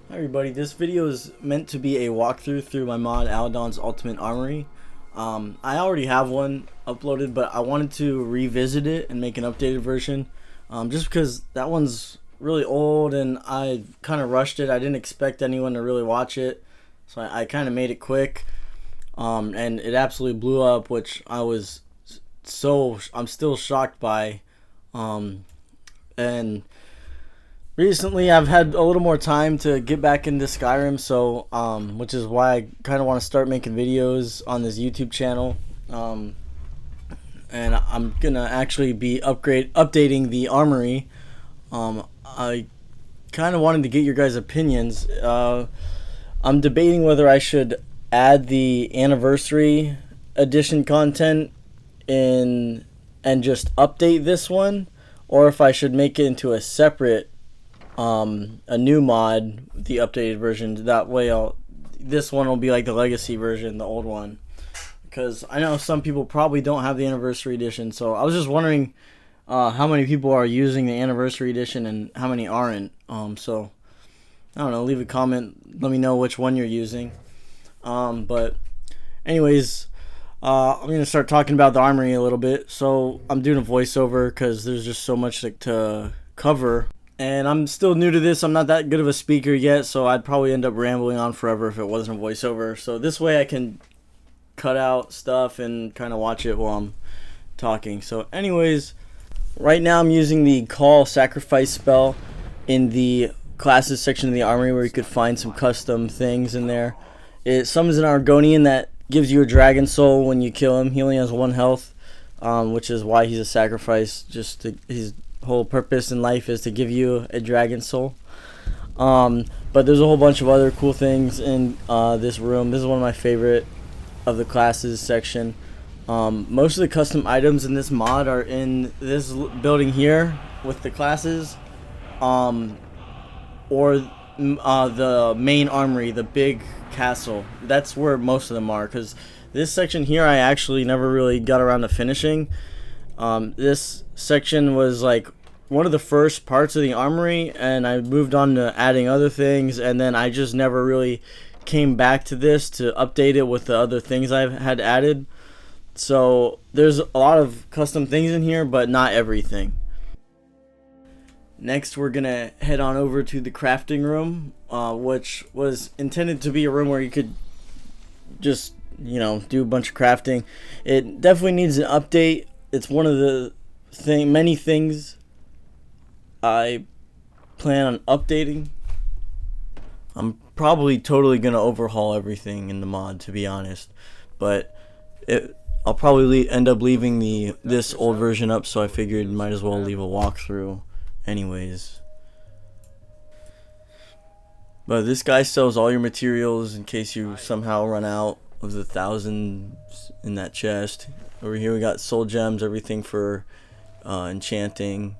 Hi everybody, this video is meant to be a walkthrough through my mod Alidons Ultimate Armory. I already have one uploaded, but I wanted to revisit it and make an updated version, just because that one's really old and I kind of rushed it. I didn't expect anyone to really watch it, so I kind of made it quick, and it absolutely blew up, which I'm still shocked by, and recently, I've had a little more time to get back into Skyrim, so which is why I kind of want to start making videos on this YouTube channel, and I'm gonna actually be updating the armory. I kind of wanted to get your guys' opinions. I'm debating whether I should add the anniversary edition content in and just update this one, or if I should make it into a separate a new mod, the updated version. That way this one will be like the legacy version, the old one, because I know some people probably don't have the anniversary edition. So I was just wondering how many people are using the anniversary edition and how many aren't. So I don't know, leave a comment, let me know which one you're using. But anyways, I'm gonna start talking about the armory a little bit. So I'm doing a voiceover because there's just so much to cover. And I'm still new to this. I'm not that good of a speaker yet, so I'd probably end up rambling on forever if it wasn't a voiceover. So this way I can cut out stuff and kind of watch it while I'm talking. So anyways, right now I'm using the Call Sacrifice spell in the classes section of the armory, where you could find some custom things in there. It summons an Argonian that gives you a dragon soul when you kill him. He only has 1 health, which is why he's a sacrifice. His whole purpose in life is to give you a dragon soul. But there's a whole bunch of other cool things in this room. This is one of my favorite of the classes section. Most of the custom items in this mod are in this building here with the classes, or the main armory, the big castle. That's where most of them are, because this section here I actually never really got around to finishing. This section was like one of the first parts of the armory, and I moved on to adding other things, and then I just never really came back to this to update it with the other things I had added. So there's a lot of custom things in here, but not everything. Next, we're gonna head on over to the crafting room, which was intended to be a room where you could just, do a bunch of crafting. It definitely needs an update. It's one of the many things I plan on updating. I'm probably totally gonna overhaul everything in the mod, to be honest, but I'll probably end up leaving this old version up, so I figured might as well leave a walkthrough anyways. But this guy sells all your materials in case you somehow run out of the thousands in that chest. Over here we got soul gems, everything for enchanting.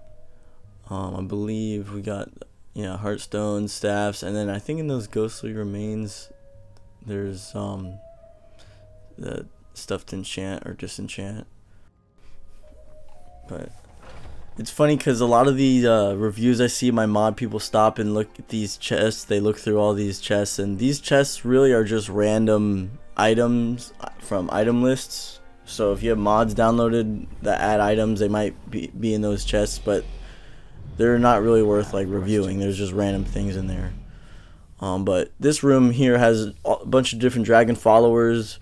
I believe we got heartstones, staffs, and then I think in those ghostly remains there's the stuff to enchant or disenchant. But it's funny because a lot of the reviews I see in my mod, people stop and look at these chests. They look through all these chests, and these chests really are just random items from item lists. So if you have mods downloaded that add items, they might be in those chests, but they're not really worth like reviewing. There's just random things in there. But this room here has a bunch of different dragon followers.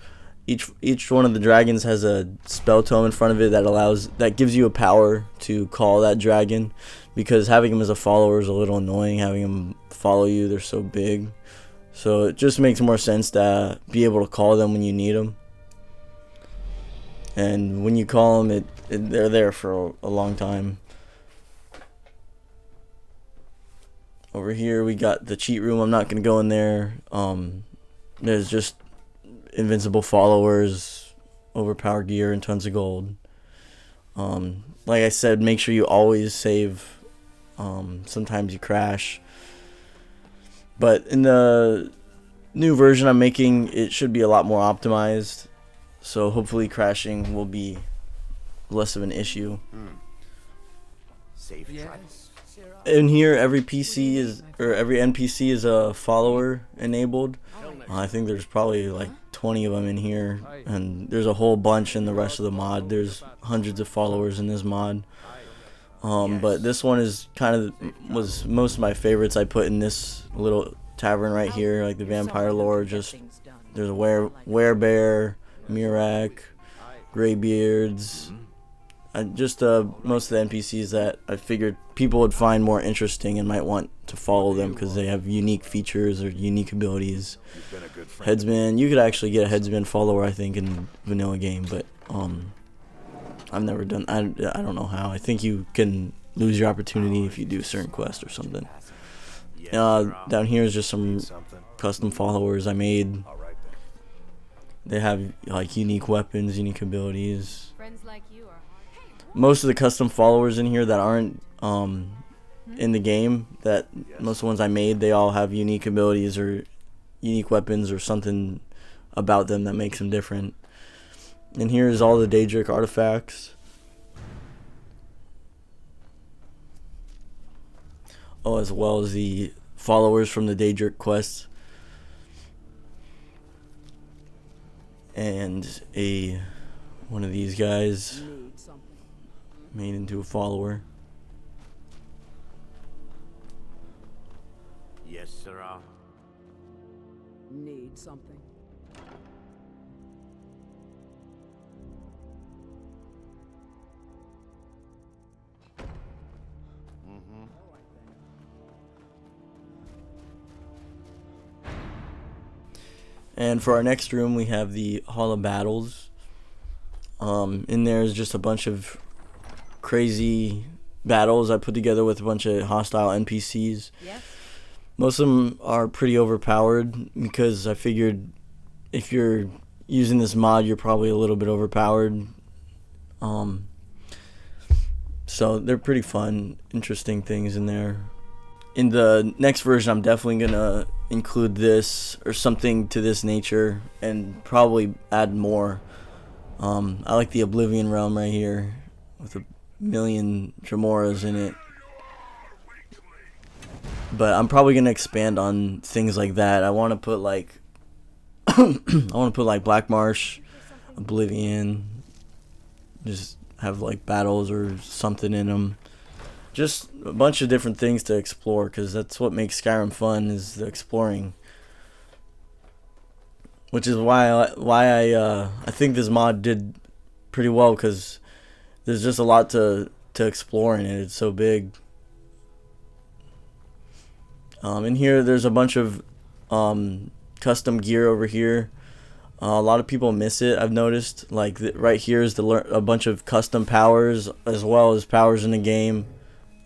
Each one of the dragons has a spell tome in front of it that gives you a power to call that dragon, because having him as a follower is a little annoying. Having him follow you, they're so big. So it just makes more sense to be able to call them when you need them. And when you call them, they're there for a long time. Over here we got the cheat room. I'm not going to go in there. There's just invincible followers, overpowered gear, and tons of gold. Like I said, make sure you always save. Sometimes you crash. But in the new version I'm making, it should be a lot more optimized. So hopefully crashing will be less of an issue. Safe choice. In here, every PC is, or every NPC is a follower enabled. I think there's probably like 20 of them in here, and there's a whole bunch in the rest of the mod. There's hundreds of followers in this mod. But this one is was most of my favorites. I put in this little tavern right here, like the vampire lore. Just there's a werebear, Mirak, graybeards. Just most of the NPCs that I figured people would find more interesting and might want to follow them because they have unique features or unique abilities. Headsman, you could actually get a headsman follower, I think, in vanilla game, but I've never done. I don't know how. I think you can lose your opportunity if you do a certain quest or something. Down here is just some custom followers I made. They have like unique weapons, unique abilities. Most of the custom followers in here that aren't in the game, most of the ones I made, they all have unique abilities or unique weapons or something about them that makes them different. And here's all the Daedric artifacts. Oh, as well as the followers from the Daedric quests. And one of these guys made into a follower. Yes, sirrah. Need something. And for our next room, we have the Hall of Battles. In there is just a bunch of crazy battles I put together with a bunch of hostile NPCs. Yes. Most of them are pretty overpowered because I figured if you're using this mod, you're probably a little bit overpowered. So they're pretty fun, interesting things in there. In the next version, I'm definitely gonna include this or something to this nature and probably add more. I like the Oblivion realm right here with a million Tremoras in it. But I'm probably gonna expand on things like that. I want to put like Black Marsh, Oblivion, just have like battles or something in them. Just a bunch of different things to explore, because that's what makes Skyrim fun, is the exploring. Which is why I think this mod did pretty well, because there's just a lot to explore in it. It's so big. In here, there's a bunch of custom gear over here. A lot of people miss it, I've noticed. Like right here is a bunch of custom powers, as well as powers in the game.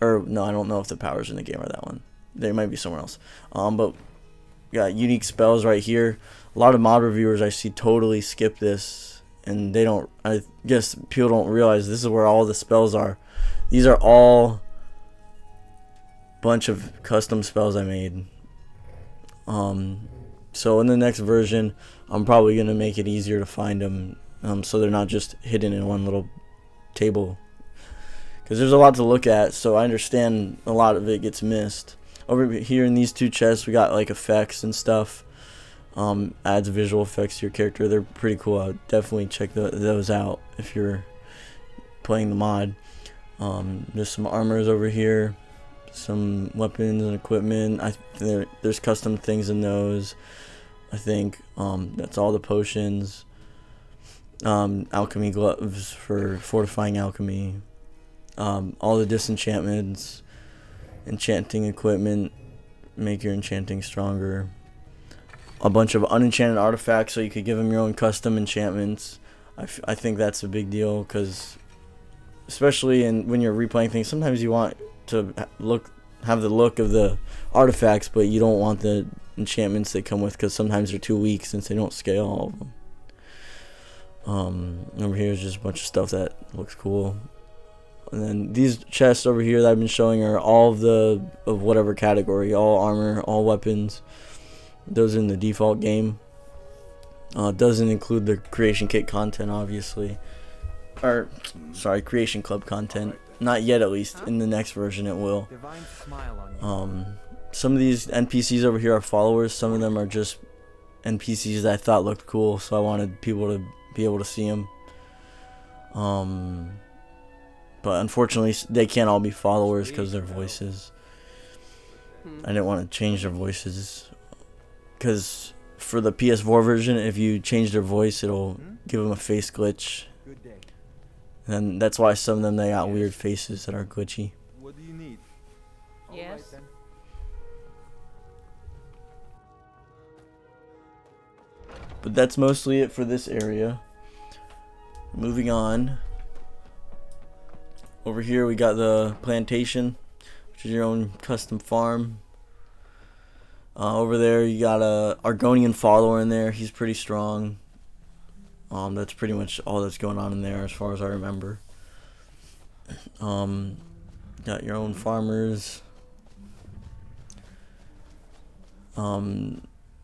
Or no, I don't know if the powers in the game are that one. They might be somewhere else. But we got unique spells right here. A lot of mod reviewers I see totally skip this, and they don't. I guess people don't realize this is where all the spells are. These are all bunch of custom spells I made. So in the next version, I'm probably gonna make it easier to find them, so they're not just hidden in one little table. Because there's a lot to look at, so I understand a lot of it gets missed. Over here in these two chests, we got like effects and stuff. Adds visual effects to your character. They're pretty cool. I would definitely check those out if you're playing the mod. There's some armors over here, some weapons and equipment. There's custom things in those. I think that's all the potions. Alchemy gloves for fortifying alchemy. All the disenchantments, enchanting equipment, make your enchanting stronger. A bunch of unenchanted artifacts, so you could give them your own custom enchantments. I think that's a big deal, because especially when you're replaying things, sometimes you want to have the look of the artifacts, but you don't want the enchantments they come with, because sometimes they're too weak since they don't scale all of them. Over here is just a bunch of stuff that looks cool. And then these chests over here that I've been showing are all of whatever category, all armor, all weapons. Those are in the default game. It doesn't include the creation kit content, obviously. Or, sorry, creation club content. Not yet, at least. In the next version it will. Some of these NPCs over here are followers. Some of them are just NPCs that I thought looked cool, so I wanted people to be able to see them. But unfortunately they can't all be followers because of their voices. I didn't want to change their voices, because for the PS4 version, if you change their voice, it'll give them a face glitch. And that's why some of them, they got weird faces that are glitchy. What do you need? Yes. Right, then. But that's mostly it for this area. Moving on. Over here we got the Plantation, which is your own custom farm. Over there you got a Argonian follower in there. He's pretty strong. That's pretty much all that's going on in there as far as I remember. Got your own farmers.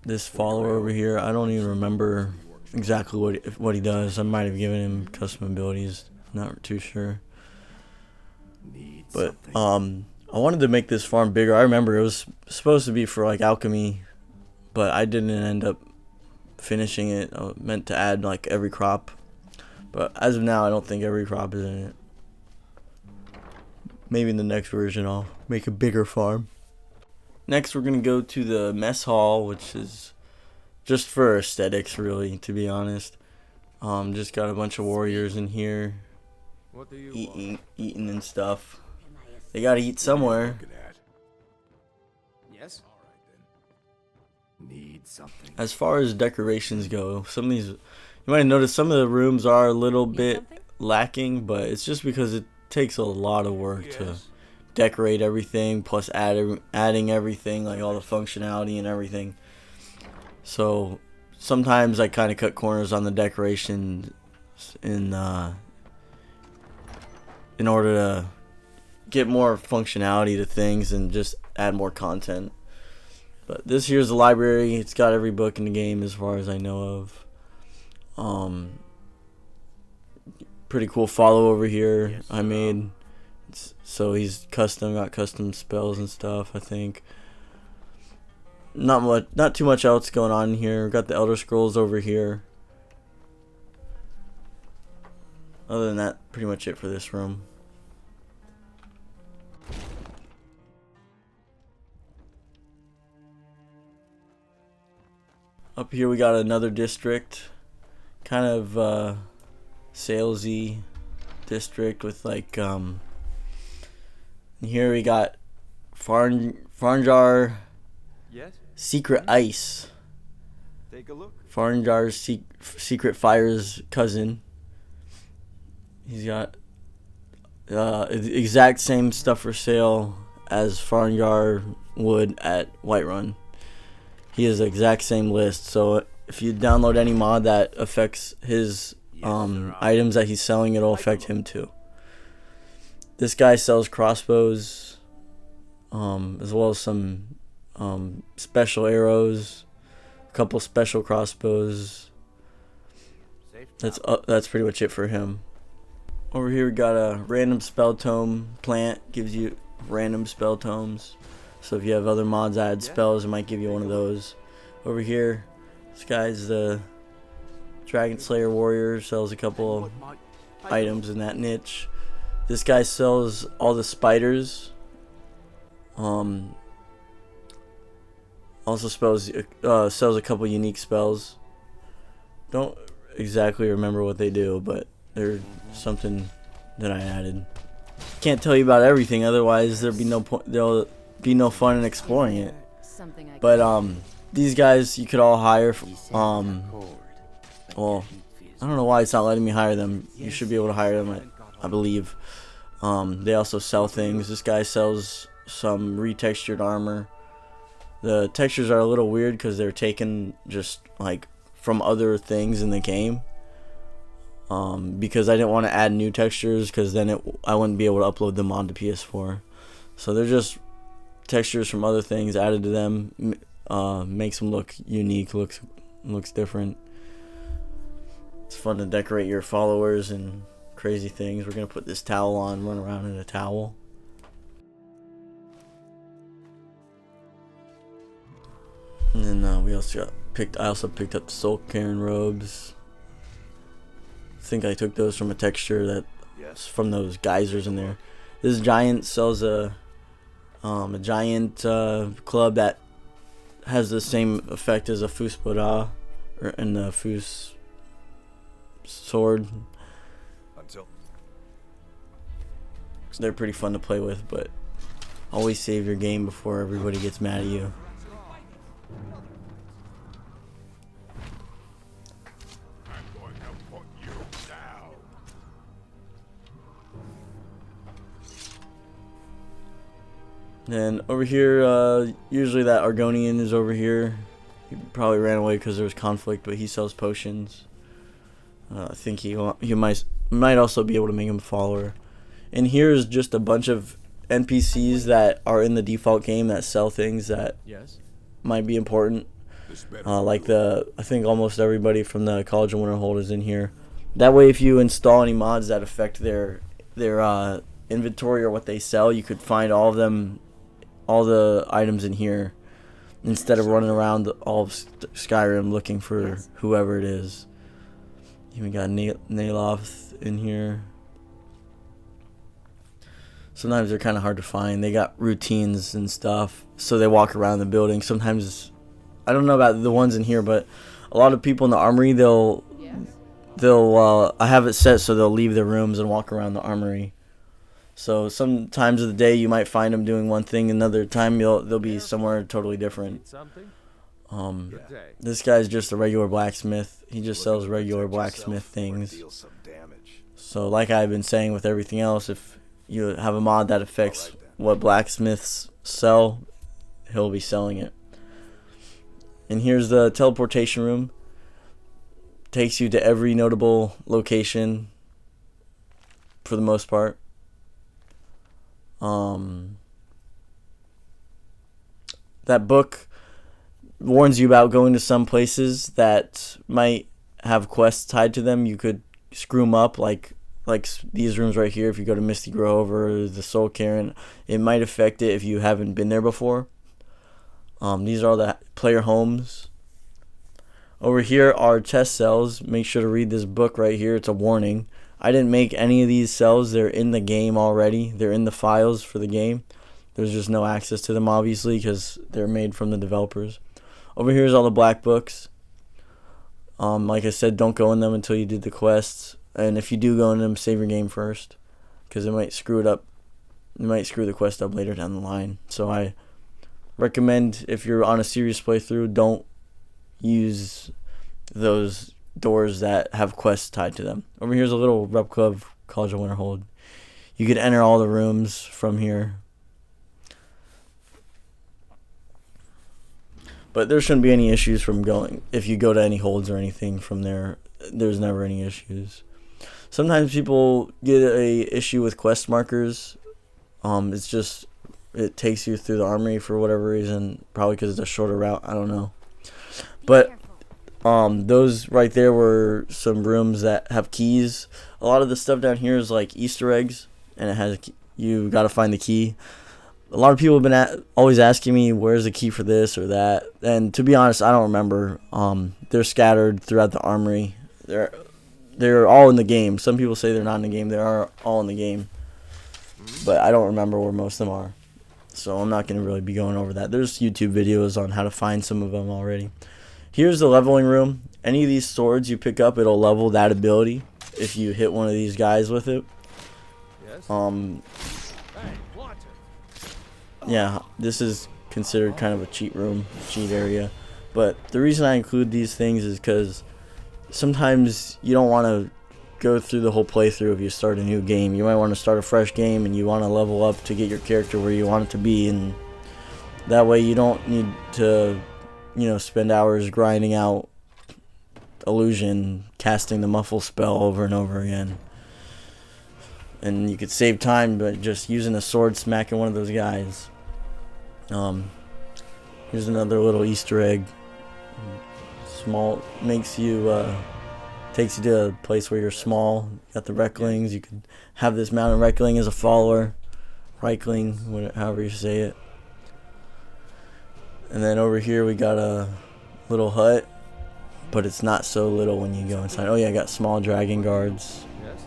This follower over here, I don't even remember exactly what he does. I might have given him custom abilities, not too sure. But I wanted to make this farm bigger. I remember it was supposed to be for like alchemy, but I didn't end up finishing it. I meant to add like every crop, but as of now I don't think every crop is in it. Maybe in the next version I'll make a bigger farm. Next we're gonna go to the mess hall, which is just for aesthetics, really, to be honest. Just got a bunch of warriors in here What do you eating and stuff. They gotta eat somewhere. Yes. All right then. Need something. As far as decorations go, some of these, you might have noticed some of the rooms are a little bit lacking, but it's just because it takes a lot of work to decorate everything, plus adding everything, like all the functionality and everything. So sometimes I kind of cut corners on the decoration in order to get more functionality to things and just add more content. But this here's the library. It's got every book in the game as far as I know of. Pretty cool follow over here I made. So he's got custom spells and stuff, I think. Not too much else going on here. We've got the Elder Scrolls over here. Other than that, pretty much it for this room. Up here we got another district, kind of salesy district with like here we got Farnjar Yes. Secret Ice. Take a look. Farnjar's Secret Fire's cousin. He's got exact same stuff for sale as Farnjar would at Whiterun. He has the exact same list, so if you download any mod that affects his items that he's selling, it'll affect him too. This guy sells crossbows, as well as some special arrows, a couple special crossbows. That's pretty much it for him. Over here we got a random spell tome plant, gives you random spell tomes. So if you have other mods that add spells, it might give you one of those. Over here, this guy's the Dragon Slayer Warrior, sells a couple of items in that niche. This guy sells all the spiders. Also sells a couple unique spells. Don't exactly remember what they do, but they're something that I added. Can't tell you about everything, otherwise there'll be no point. There'll be no fun in exploring it. But these guys you could all hire. Well, I don't know why it's not letting me hire them. You should be able to hire them, I believe. They also sell things. This guy sells some retextured armor. The textures are a little weird because they're taken just like from other things in the game. Because I didn't want to add new textures, because then I wouldn't be able to upload them onto PS4. So they're just textures from other things added to them. Makes them look unique, looks different. It's fun to decorate your followers and crazy things. We're gonna put this towel on, run around in a towel. And then we also got I also picked up the Soul Cairn robes. I think I took those from a texture that's from those geysers in there. This giant sells a giant club that has the same effect as a Fusbada and the Fus sword. They're pretty fun to play with, but always save your game before everybody gets mad at you. And over here, usually that Argonian is over here. He probably ran away because there was conflict, but he sells potions. I think he might also be able to make him a follower. And here's just a bunch of NPCs that are in the default game that sell things that might be important. Like I think almost everybody from the College of Winterhold is in here. That way, if you install any mods that affect their inventory or what they sell, you could find all of them. All the items in here instead of running around all of Skyrim looking for whoever it is. Even got Naloth in here. Sometimes they're kind of hard to find. They got routines and stuff, so they walk around the building. Sometimes, I don't know about the ones in here, but a lot of people in the armory, they'll I have it set so they'll leave their rooms and walk around the armory. So some times of the day you might find them doing one thing, another time they'll be somewhere totally different. This guy's just a regular blacksmith. He just sells regular blacksmith things. So like I've been saying with everything else, if you have a mod that affects what blacksmiths sell, he'll be selling it. And here's the teleportation room. Takes you to every notable location for the most part. That book warns you about going to some places that might have quests tied to them. You could screw them up, like these rooms right here. If you go to Misty Grove or the Soul Cairn, it might affect it if you haven't been there before. These are all the player homes. Over here are test cells. Make sure to read this book right here. It's a warning. I didn't make any of these cells. They're in the game already. They're in the files for the game. There's just no access to them, obviously, because they're made from the developers. Over here is all the black books. Like I said, don't go in them until you did the quests. And if you do go in them, save your game first, because it might screw it up. It might screw the quest up later down the line. So I recommend, if you're on a serious playthrough, don't use those doors that have quests tied to them. Over here's a little replica of College of Winterhold. You could enter all the rooms from here, but there shouldn't be any issues from going. If you go to any holds or anything from there, there's never any issues. Sometimes people get a issue with quest markers. It's just, it takes you through the armory for whatever reason, probably because it's a shorter route. I don't know, but those right there were some rooms that have keys. A lot of the stuff down here is like Easter eggs, and it has, you got to find the key. A lot of people have been always asking me, where's the key for this or that, and to be honest, I don't remember. They're scattered throughout the armory. They're all in the game. Some people say they're not in the game. They are all in the game, but I don't remember where most of them are, so I'm not going to really be going over that. There's YouTube videos on how to find some of them already. Here's the leveling room. Any of these swords you pick up, it'll level that ability if you hit one of these guys with it. Yeah, this is considered kind of a cheat room, cheat area. But the reason I include these things is because sometimes you don't want to go through the whole playthrough if you start a new game. You might want to start a fresh game and you want to level up to get your character where you want it to be, and that way you don't need to, spend hours grinding out illusion, casting the muffle spell over and over again. And you could save time by just using a sword, smacking one of those guys. Here's another little Easter egg. Small, makes you Takes you to a place where you're small. You got the Recklings. You could have this mountain Reckling as a follower. Reichling, however you say it. And then over here we got a little hut, but it's not so little when you go inside. Oh yeah, I got small dragon guards. Yes.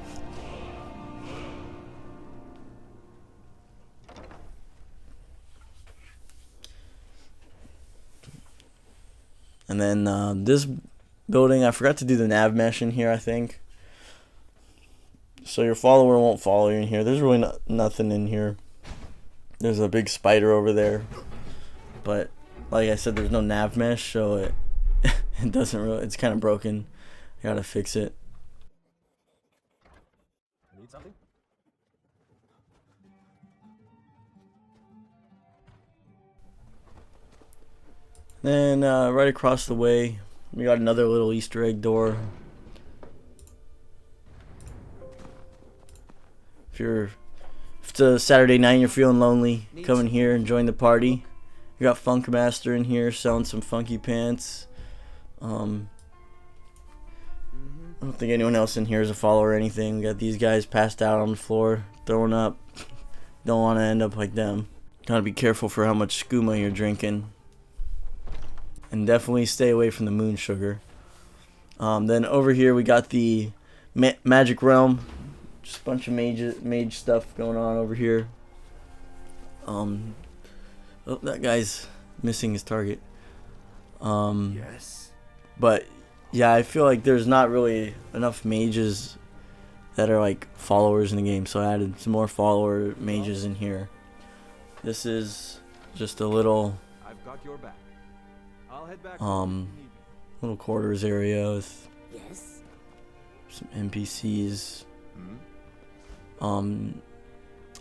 And then this building, I forgot to do the nav mesh in here, I think. So your follower won't follow you in here. There's really nothing in here. There's a big spider over there. But like I said, there's no nav mesh, so it doesn't really, it's kind of broken. I gotta fix it. Need something? Then right across the way, we got another little Easter egg door. If it's a Saturday night and you're feeling lonely, come in here and join the party. You got Funkmaster in here selling some funky pants. I don't think anyone else in here is a follower or anything. We got these guys passed out on the floor, throwing up. Don't want to end up like them. Gotta be careful for how much skooma you're drinking. And definitely stay away from the moon sugar. Then over here we got the Magic Realm. Just a bunch of mage stuff going on over here. Oh, that guy's missing his target. Yes. But yeah, I feel like there's not really enough mages that are like followers in the game, so I added some more follower mages in here. This is just a little I've got your back. I'll head back. little quarters area with Yes. some NPCs. Hmm?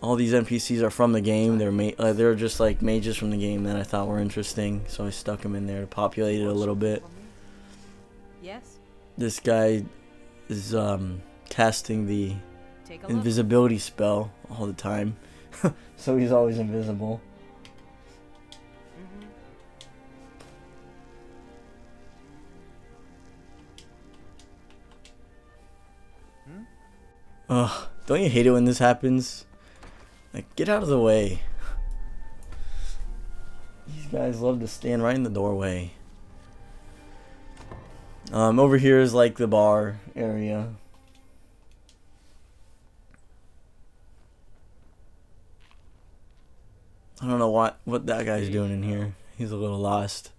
All these NPCs are from the game. They're just like mages from the game that I thought were interesting, so I stuck them in there to populate it a little bit. Yes. This guy is casting the Take a look. invisibility spell all the time, so he's always invisible. Ugh, don't you hate it when this happens? Like, get out of the way. These guys love to stand right in the doorway. Over here is like the bar area. I don't know what that guy's doing in here. He's a little lost.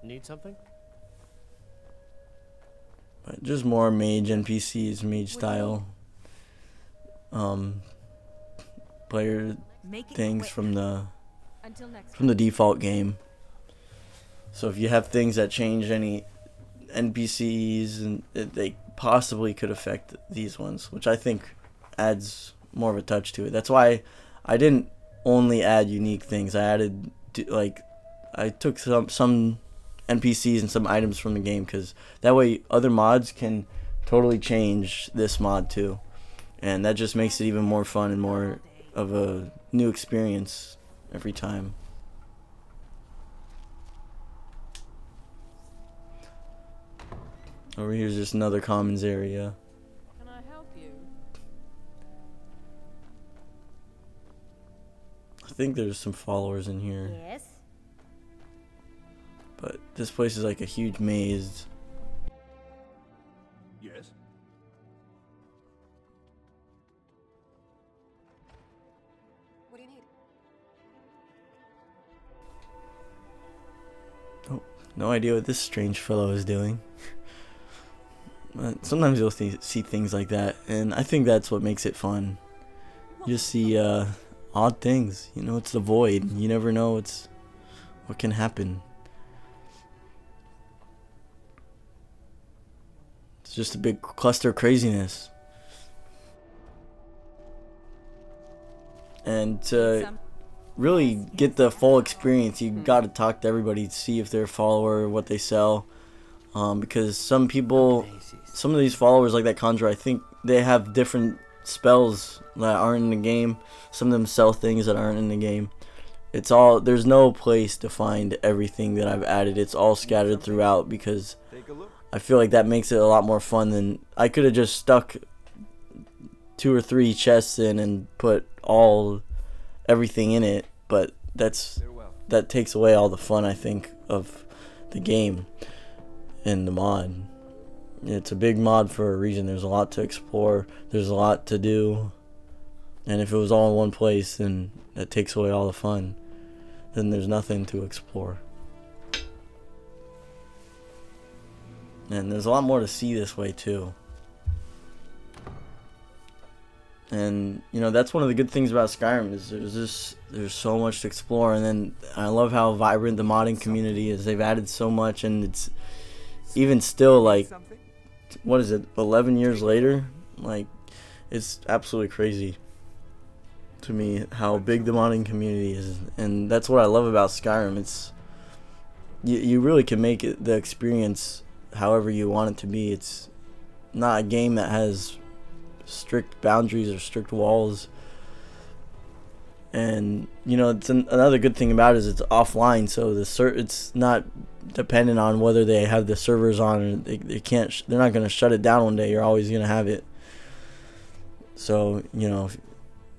Need something? But just more mage NPCs, mage style. Player Make it things quick. from the Until next default game. So if you have things that change any NPCs, and they possibly could affect these ones, which I think adds more of a touch to it. That's why I didn't only add unique things. I added I took some NPCs and some items from the game, because that way other mods can totally change this mod too, and that just makes it even more fun and more of a new experience every time. Over here's just another commons area. Can I help you? I think there's some followers in here, Yes. but this place is like a huge maze. Yes. What do you need? Oh, no idea what this strange fellow is doing. But sometimes you'll see things like that, and I think that's what makes it fun. You just see odd things. You know, it's the void. You never know what can happen. It's just a big cluster of craziness. And to really get the full experience, you gotta talk to everybody to see if they're a follower, what they sell. Because some of these followers, like that conjurer, I think they have different spells that aren't in the game. Some of them sell things that aren't in the game, it's all, there's no place to find everything that I've added. It's all scattered throughout because Take a look. I feel like that makes it a lot more fun than, I could have just stuck 2 or 3 chests in and put everything in it, but Farewell. that takes away all the fun, I think, of the game and the mod. It's a big mod for a reason. There's a lot to explore, there's a lot to do, and if it was all in one place, then that takes away all the fun. Then there's nothing to explore. And there's a lot more to see this way too. And you know, that's one of the good things about Skyrim is there's so much to explore. And then I love how vibrant the modding community is. They've added so much, and it's even still, like, Something? what is it, 11 years later, like, it's absolutely crazy to me how big the modding community is. And that's what I love about Skyrim. It's you really can make it, the experience, however you want it to be. It's not a game that has strict boundaries or strict walls. And you know, it's another good thing about it is it's offline, so it's not dependent on whether they have the servers on. And they're not going to shut it down one day. You're always going to have it. So you know,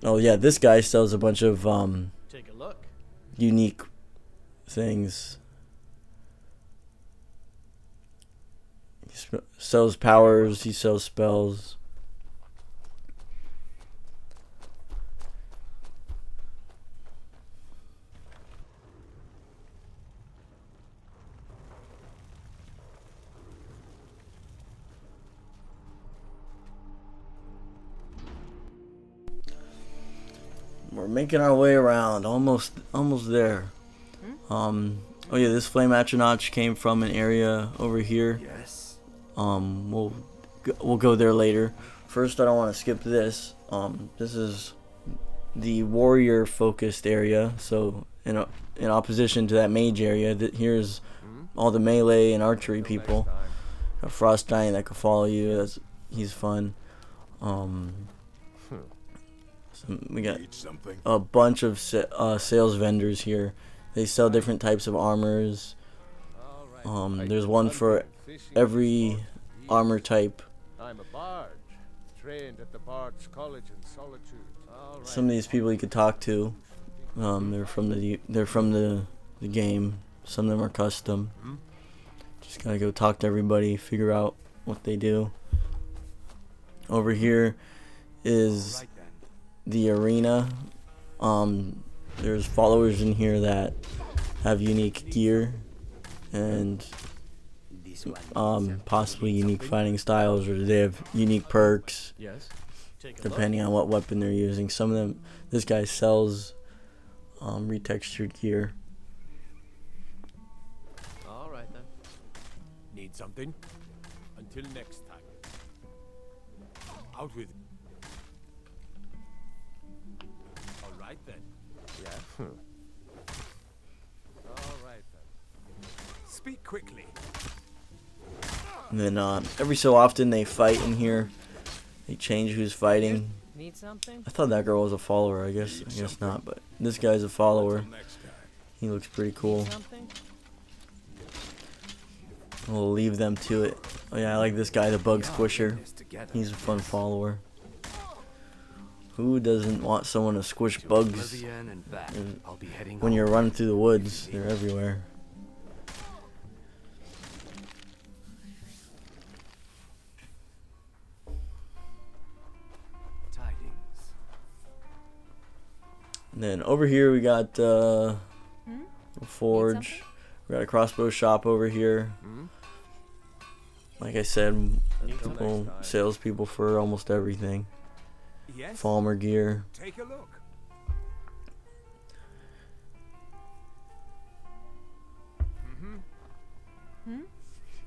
oh yeah, this guy sells a bunch of Take a look. unique things. He sells powers, he sells spells. We're making our way around, almost there. Oh yeah, this flame atronach came from an area over here. Yes. We'll go there later. First, I don't want to skip this. This is the warrior focused area. So in opposition to that mage area, here's all the melee and archery people. A frost giant that could follow you. He's fun. So we got a bunch of sales vendors here. They sell different types of armors. There's one for every armor type. I'm a bard, trained at the Bard's College in Solitude. All right. Some of these people you could talk to. They're from the game. Some of them are custom. Just gotta go talk to everybody, figure out what they do. Over here is the arena. There's followers in here that have unique gear and possibly unique fighting styles, or they have unique perks Yes. Take a depending on what weapon they're using. Some of them, this guy sells retextured gear. look. All right then. Need something? Until next time. Out with it. All right then. Yeah. All right then. Speak quickly. And then every so often they fight in here. They change who's fighting. Need something? I thought that girl was a follower. I guess not. But this guy's a follower. Until next time. He looks pretty cool. Something? We'll leave them to it. Oh yeah, I like this guy, the bug squisher. Together. He's a fun follower. Who doesn't want someone to squish bugs Oblivion and back. I'll be heading when home. you're running through the woods? They're everywhere. Tidings. And then over here we got a forge. something? We got a crossbow shop over here. Like I said, people, salespeople for almost everything. Yes. Farmer gear. Take a look.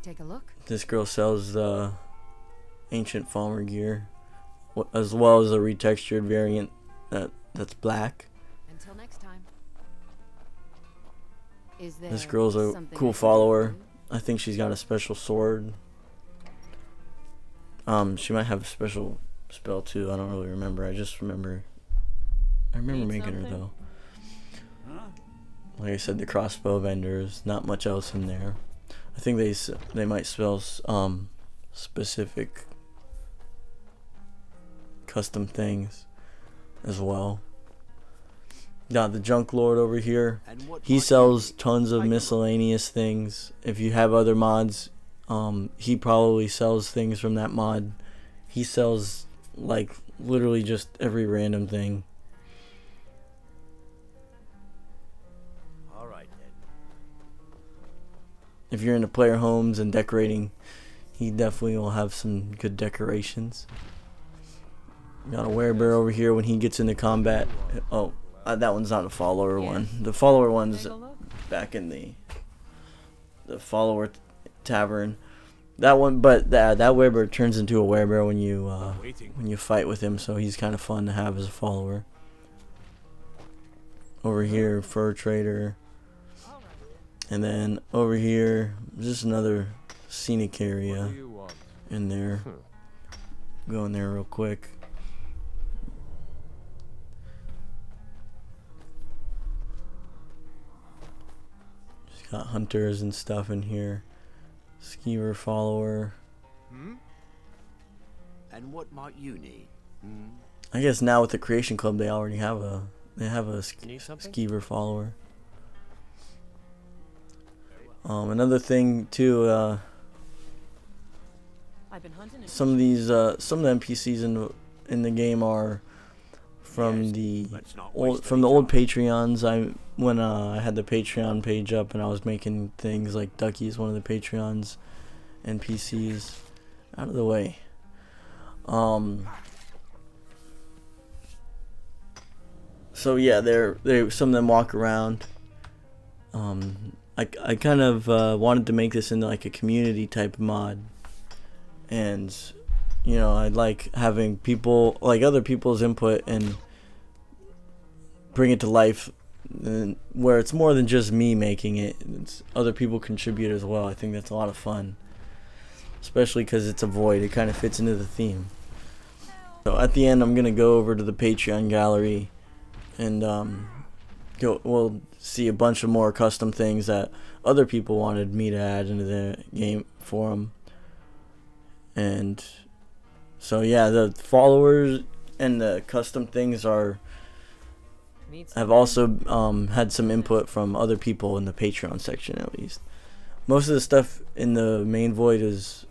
Take a look. This girl sells ancient farmer gear, as well as a retextured variant that's black. Until next time. Is there This girl's a something I cool can follower. do? I think she's got a special sword. She might have a special spell too. I don't really remember. I remember Need making her something? though. like I said, the crossbow vendors. Not much else in there. I think they might sell specific custom things as well. Got the junk lord over here. He sells tons of miscellaneous things. If you have other mods, he probably sells things from that mod. He sells like literally just every random thing. All right then. If you're into player homes and decorating, he definitely will have some good decorations. Got a werebear over here when he gets into combat. Oh, that one's not a follower one. The follower one's Take a look. back in the follower tavern. That one, but that werebear turns into a werebear when you fight with him, so he's kind of fun to have as a follower. Over here, fur trader, and then over here, just another scenic What area do you want? in there. Go in there real quick. Just got hunters and stuff in here. Skeever follower. And what might you need? I guess now with the Creation Club, they already have a Need something? skeever follower. Another thing too. I've been hunting and Some of these, some of the NPCs in the game are from Yes, the let's not old waste from the any old time. Patreons. When I had the Patreon page up and I was making things like Ducky's one of the Patreons NPCs. Out of the way. So yeah, they some of them walk around. I kind of wanted to make this into like a community type mod, and you know, I'd like having people, like other people's input, and bring it to life, and where it's more than just me making it. It's other people contribute as well. I think that's a lot of fun, especially because it's a void. It kind of fits into the theme. So at the end, I'm gonna go over to the Patreon gallery, and we'll see a bunch of more custom things that other people wanted me to add into the game for them. And so yeah, the followers and the custom things have also had some input from other people in the Patreon section, at least. Most of the stuff in the main void was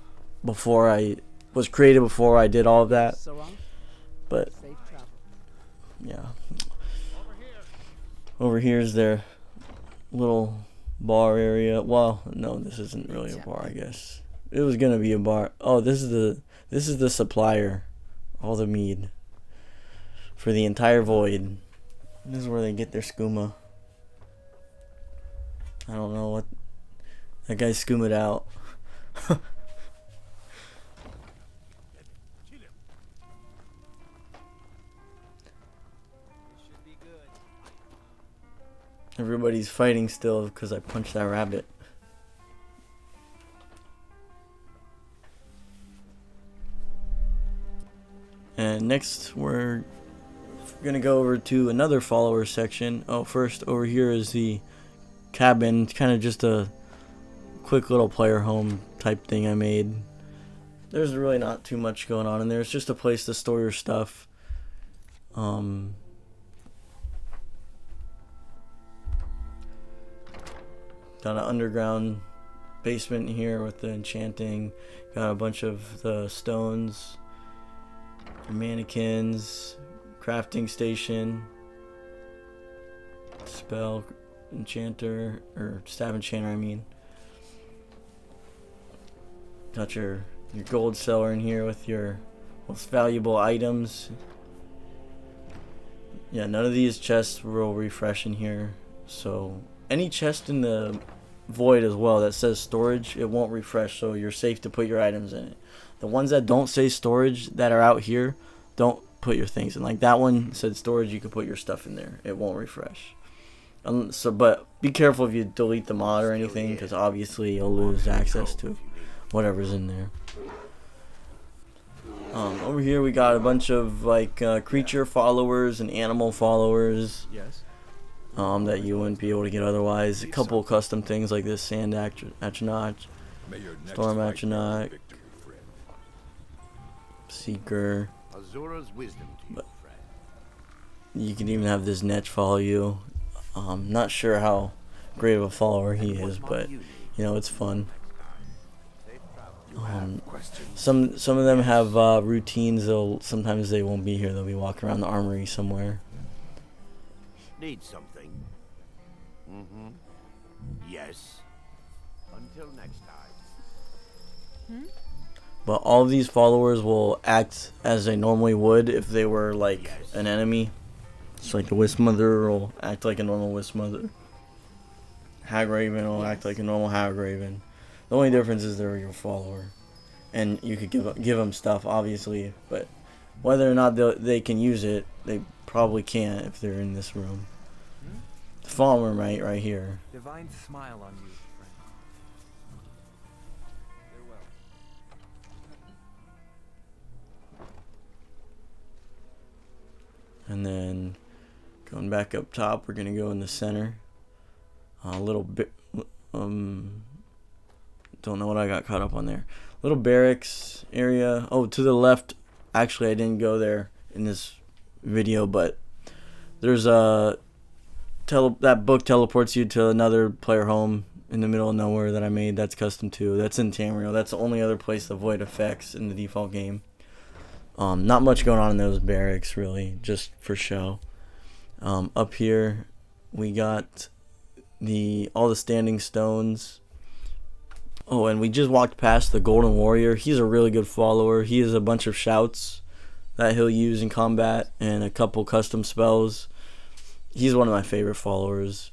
created before I did all of that. But yeah. Over here is their little bar area. Well, no, this isn't really a bar, I guess. It was gonna be a bar. Oh, this is the supplier, all the mead for the entire void. This is where they get their skooma. I don't know what that guy skoomed out. Everybody's fighting still because I punched that rabbit. And next we're gonna go over to another follower section. Oh, first over here is the cabin. It's kind of just a quick little player home type thing I made. There's really not too much going on in there. It's just a place to store your stuff. Got an underground basement here with the enchanting. Got a bunch of the stones, mannequins, crafting station, spell enchanter, or staff enchanter, I mean. Got your gold cellar in here with your most valuable items. Yeah, none of these chests will refresh in here, so any chest in the void as well that says storage, it won't refresh, so you're safe to put your items in it. The ones that don't say storage that are out here, don't put your things in. Like that one said storage, you can put your stuff in there, it won't refresh. But be careful if you delete the mod or anything, because obviously you'll lose access to whatever's in there. Over here we got a bunch of like creature followers and animal followers. Yes. that you wouldn't be able to get otherwise. A couple custom things like this sand atronach, storm atronach, seeker. Azura's wisdom to you, But friend. you can even have this Netch follow you. Not sure how great of a follower he is, but you know, it's fun. Some of them have routines. Sometimes they won't be here. They'll be walking around the armory somewhere. Need something? Mm-hmm. Yes. Until next time. But all of these followers will act as they normally would if they were like an enemy. It's like the Wisp Mother will act like a normal Wisp Mother. Hag Raven will act like a normal Hag Raven. The only difference is they're your follower, and you could give them stuff, obviously. But whether or not they can use it, they probably can't if they're in this room. The follower right here. Divine smile on you, friend. Farewell. And then going back up top, we're gonna go in the center. A little bit. Don't know what I got caught up on there. Little barracks area. Oh, to the left. Actually, I didn't go there in this video, but there's a that book teleports you to another player home in the middle of nowhere that I made. That's custom too. That's in Tamriel. That's the only other place the void affects in the default game. Not much going on in those barracks really, just for show. Up here, we got all the standing stones. Oh, and we just walked past the Golden Warrior. He's a really good follower. He has a bunch of shouts that he'll use in combat and a couple custom spells. He's one of my favorite followers.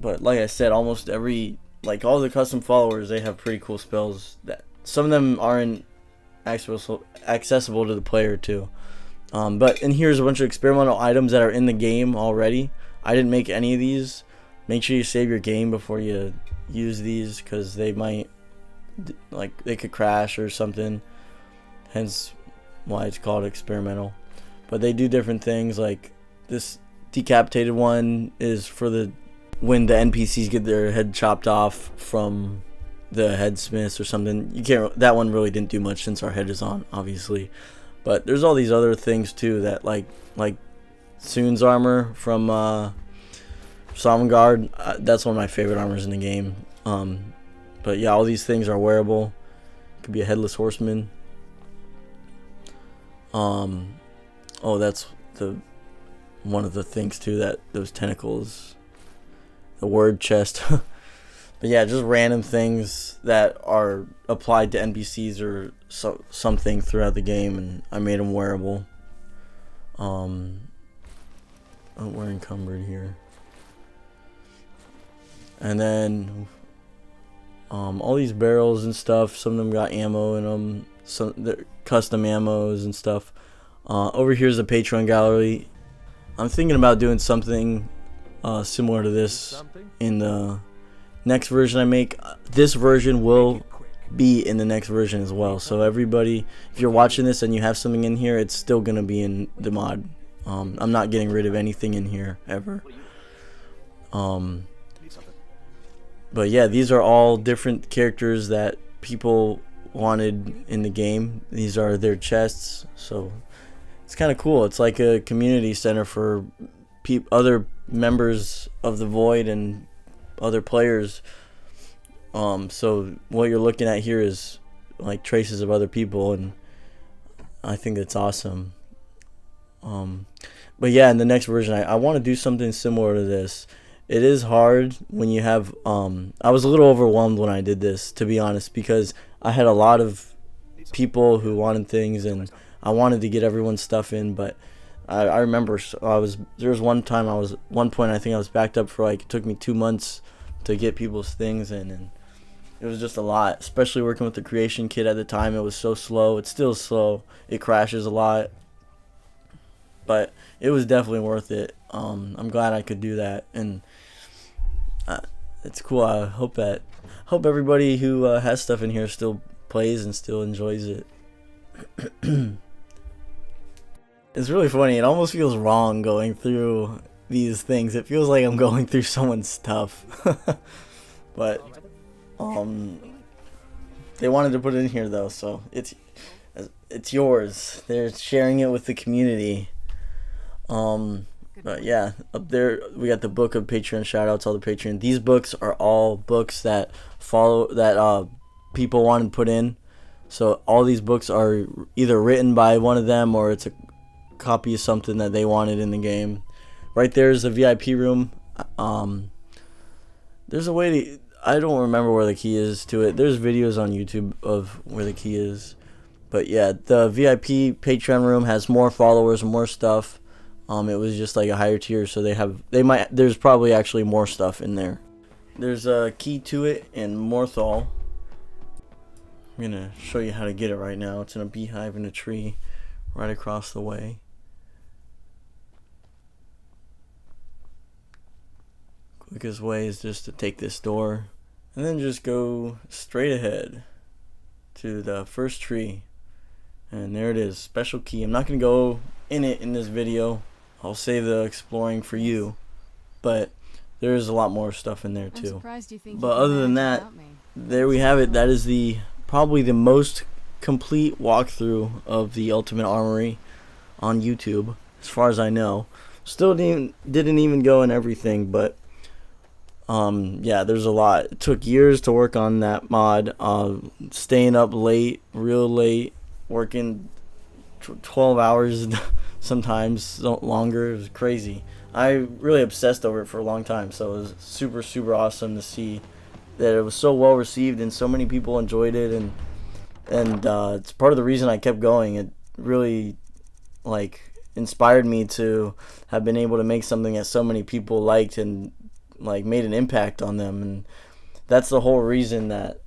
But like I said, almost all the custom followers, they have pretty cool spells. That some of them aren't accessible to the player too. But and here's a bunch of experimental items that are in the game already. I didn't make any of these. Make sure you save your game before you use these, because they might, they could crash or something. Hence why it's called experimental. But they do different things. Like this decapitated one is for when the NPCs get their head chopped off from the headsmiths or something. That one really didn't do much since our head is on, obviously. But there's all these other things too that like Soon's armor from Sovngarde. That's one of my favorite armors in the game. But yeah, all these things are wearable. Could be a headless horseman. Oh, that's one of the things too, that those tentacles, the word chest. But yeah, just random things that are applied to NPCs or something throughout the game, and I made them wearable. Oh, we're encumbered here. And then all these barrels and stuff, some of them got ammo in them, some they're custom ammos and stuff. Over here's the Patreon gallery. I'm thinking about doing something similar to this in the next version I make. This version will be in the next version as well, so everybody, if you're watching this and you have something in here, it's still gonna be in the mod. I'm not getting rid of anything in here ever. But yeah, these are all different characters that people wanted in the game. These are their chests, so it's kind of cool. It's like a community center for other members of the Void and other players. So what you're looking at here is like traces of other people, and I think that's awesome. But yeah, in the next version, I want to do something similar to this. It is hard when you have I was a little overwhelmed when I did this, to be honest, because I had a lot of people who wanted things and I wanted to get everyone's stuff in. But I remember there was one point I think I was backed up for it took me 2 months to get people's things in, and it was just a lot, especially working with the creation kit at the time. It was so slow. It's still slow. It crashes a lot, but it was definitely worth it. I'm glad I could do that, and it's cool. I hope everybody who has stuff in here still plays and still enjoys it. It's really funny. It almost feels wrong going through these things. It feels like I'm going through someone's stuff. But they wanted to put it in here though, so it's yours. They're sharing it with the community. But yeah, up there we got the book of Patreon. Shout out to all the Patreon. These books are all books that people wanted to put in. So all these books are either written by one of them or it's a copy of something that they wanted in the game. Right there is the VIP room. There's a way to, I don't remember where the key is to it. There's videos on YouTube of where the key is. But yeah, the VIP Patreon room has more followers and more stuff. It was just like a higher tier, so there's probably actually more stuff in there. There's a key to it in Morthal. I'm gonna show you how to get it right now. It's in a beehive in a tree right across the way. Quickest way is just to take this door and then just go straight ahead to the first tree, and there it is, special key. I'm not gonna go in it in this video. I'll save the exploring for you, but there's a lot more stuff in there too. Surprised you think But you can other than manage that, without me. there we have it. That is probably the most complete walkthrough of the Ultimate Armory on YouTube, as far as I know. Still didn't even go in everything, but yeah, there's a lot. It took years to work on that mod. Staying up late, real late, working 12 hours sometimes longer. It was crazy. I really obsessed over it for a long time, so it was super, super awesome to see that it was so well received and so many people enjoyed it, and it's part of the reason I kept going. It really inspired me to have been able to make something that so many people liked and made an impact on them, and that's the whole reason that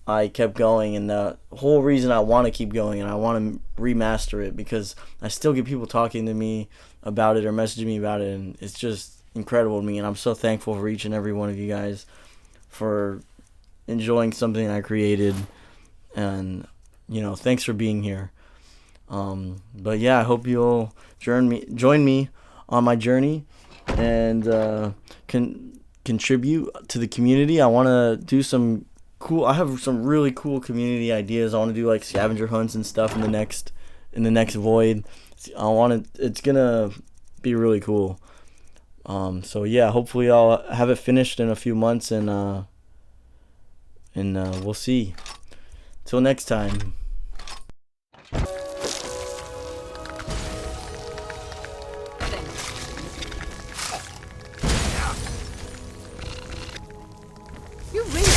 I kept going, and the whole reason I want to keep going, and I want to remaster it, because I still get people talking to me about it or messaging me about it, and it's just incredible to me, and I'm so thankful for each and every one of you guys for enjoying something I created, and thanks for being here. But yeah, I hope you'll join me on my journey and contribute to the community. I want to do I have some really cool community ideas. I want to do scavenger hunts and stuff in the next void. It's gonna be really cool. So yeah, hopefully I'll have it finished in a few months, and we'll see. Till next time. You really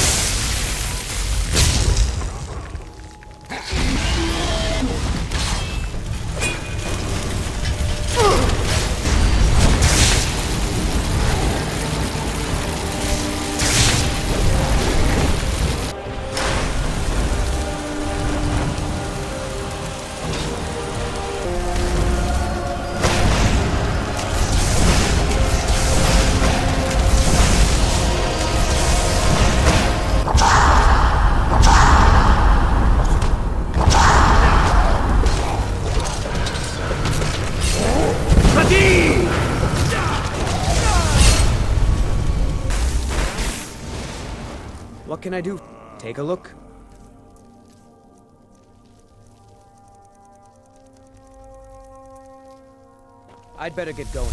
What can I do? Take a look. I'd better get going.